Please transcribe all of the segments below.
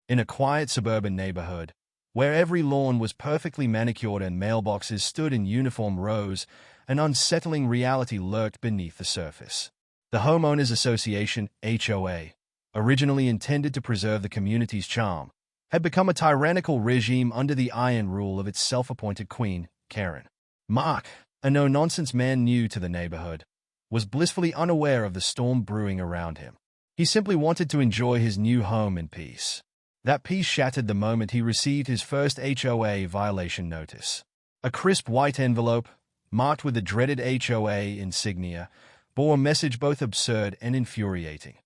In a quiet suburban neighborhood, where every lawn was perfectly manicured and mailboxes stood in uniform rows, an unsettling reality lurked beneath the surface. The Homeowners Association, HOA, originally intended to preserve the community's charm, had become a tyrannical regime under the iron rule of its self-appointed queen, Karen. Mark, a no-nonsense man new to the neighborhood, was blissfully unaware of the storm brewing around him. He simply wanted to enjoy his new home in peace. That peace shattered the moment he received his first HOA violation notice. A crisp white envelope, marked with the dreaded HOA insignia, bore a message both absurd and infuriating.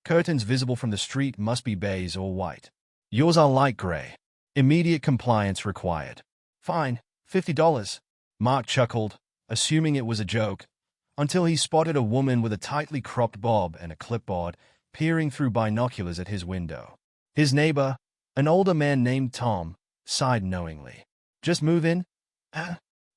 Curtains visible from the street must be beige or white. Yours are light gray. Immediate compliance required. Fine, $50. Mark chuckled, assuming it was a joke, until he spotted a woman with a tightly cropped bob and a clipboard peering through binoculars at his window. His neighbor, an older man named Tom, sighed knowingly. "Just move in?"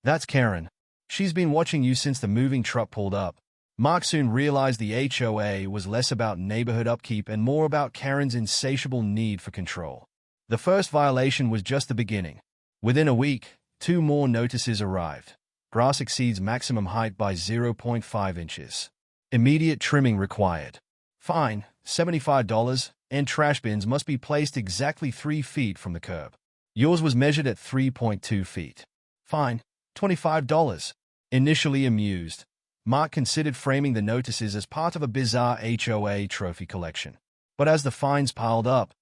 That's Karen. She's been watching you since the moving truck pulled up." Mark soon realized the HOA was less about neighborhood upkeep and more about Karen's insatiable need for control. The first violation was just the beginning. Within a week, 2 more notices arrived. Grass exceeds maximum height by 0.5 inches. Immediate trimming required. Fine, $75, and trash bins must be placed exactly 3 feet from the curb. Yours was measured at 3.2 feet. Fine, $25. Initially amused, Mark considered framing the notices as part of a bizarre HOA trophy collection. But as the fines piled up,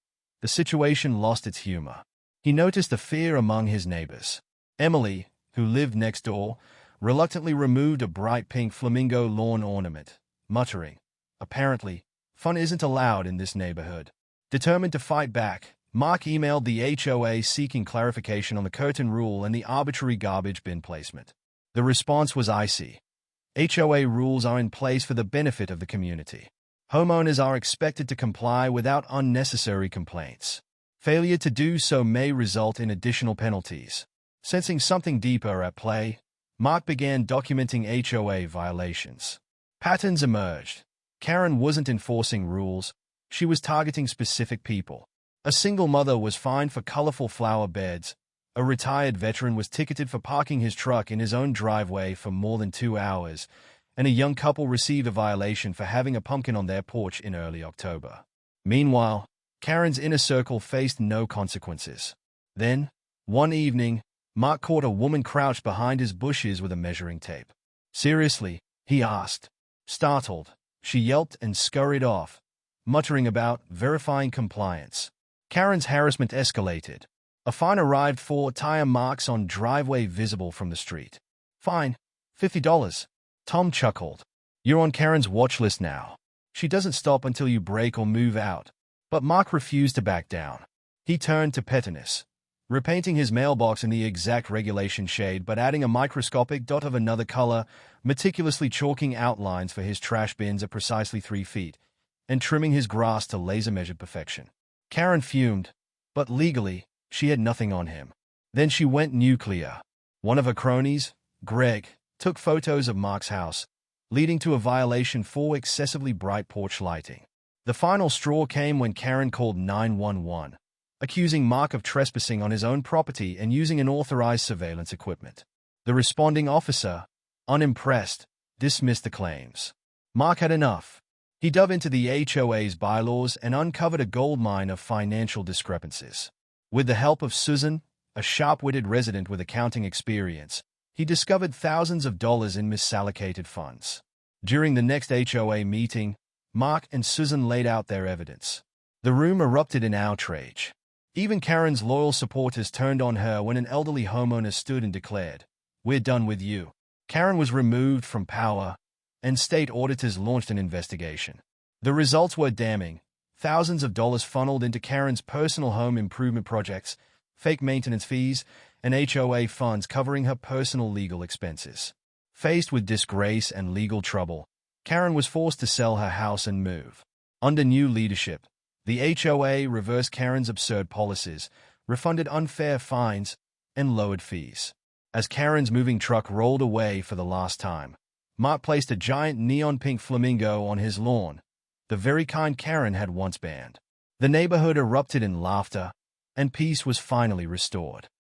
the situation lost its humor. He noticed the fear among his neighbors. Emily, who lived next door, reluctantly removed a bright pink flamingo lawn ornament, muttering, "Apparently, fun isn't allowed in this neighborhood." Determined to fight back, Mark emailed the HOA seeking clarification on the curtain rule and the arbitrary garbage bin placement. The response was icy. HOA rules are in place for the benefit of the community. Homeowners are expected to comply without unnecessary complaints. Failure to do so may result in additional penalties. Sensing something deeper at play, Mark began documenting HOA violations. Patterns emerged. Karen wasn't enforcing rules, she was targeting specific people. A single mother was fined for colorful flower beds, a retired veteran was ticketed for parking his truck in his own driveway for more than 2 hours, and a young couple received a violation for having a pumpkin on their porch in early October. Meanwhile, Karen's inner circle faced no consequences. Then, one evening, Mark caught a woman crouched behind his bushes with a measuring tape. "Seriously?" he asked. Startled, she yelped and scurried off, muttering about verifying compliance. Karen's harassment escalated. A fine arrived for tire marks on driveway visible from the street. "Fine, $50. Tom chuckled. "You're on Karen's watch list now. She doesn't stop until you break or move out." But Mark refused to back down. He turned to pettiness, repainting his mailbox in the exact regulation shade but adding a microscopic dot of another color, meticulously chalking outlines for his trash bins at precisely 3 feet, and trimming his grass to laser-measured perfection. Karen fumed, but legally, she had nothing on him. Then she went nuclear. One of her cronies, Greg, took photos of Mark's house, leading to a violation for excessively bright porch lighting. The final straw came when Karen called 911, accusing Mark of trespassing on his own property and using unauthorized surveillance equipment. The responding officer, unimpressed, dismissed the claims. Mark had enough. He dove into the HOA's bylaws and uncovered a goldmine of financial discrepancies. With the help of Susan, a sharp-witted resident with accounting experience, he discovered thousands of dollars in misallocated funds. During the next HOA meeting, Mark and Susan laid out their evidence. The room erupted in outrage. Even Karen's loyal supporters turned on her when an elderly homeowner stood and declared, "We're done with you." Karen was removed from power, and state auditors launched an investigation. The results were damning. Thousands of dollars funneled into Karen's personal home improvement projects, fake maintenance fees, and HOA funds covering her personal legal expenses. Faced with disgrace and legal trouble, Karen was forced to sell her house and move. Under new leadership, the HOA reversed Karen's absurd policies, refunded unfair fines, and lowered fees. As Karen's moving truck rolled away for the last time, Mark placed a giant neon pink flamingo on his lawn, the very kind Karen had once banned. The neighborhood erupted in laughter, and peace was finally restored.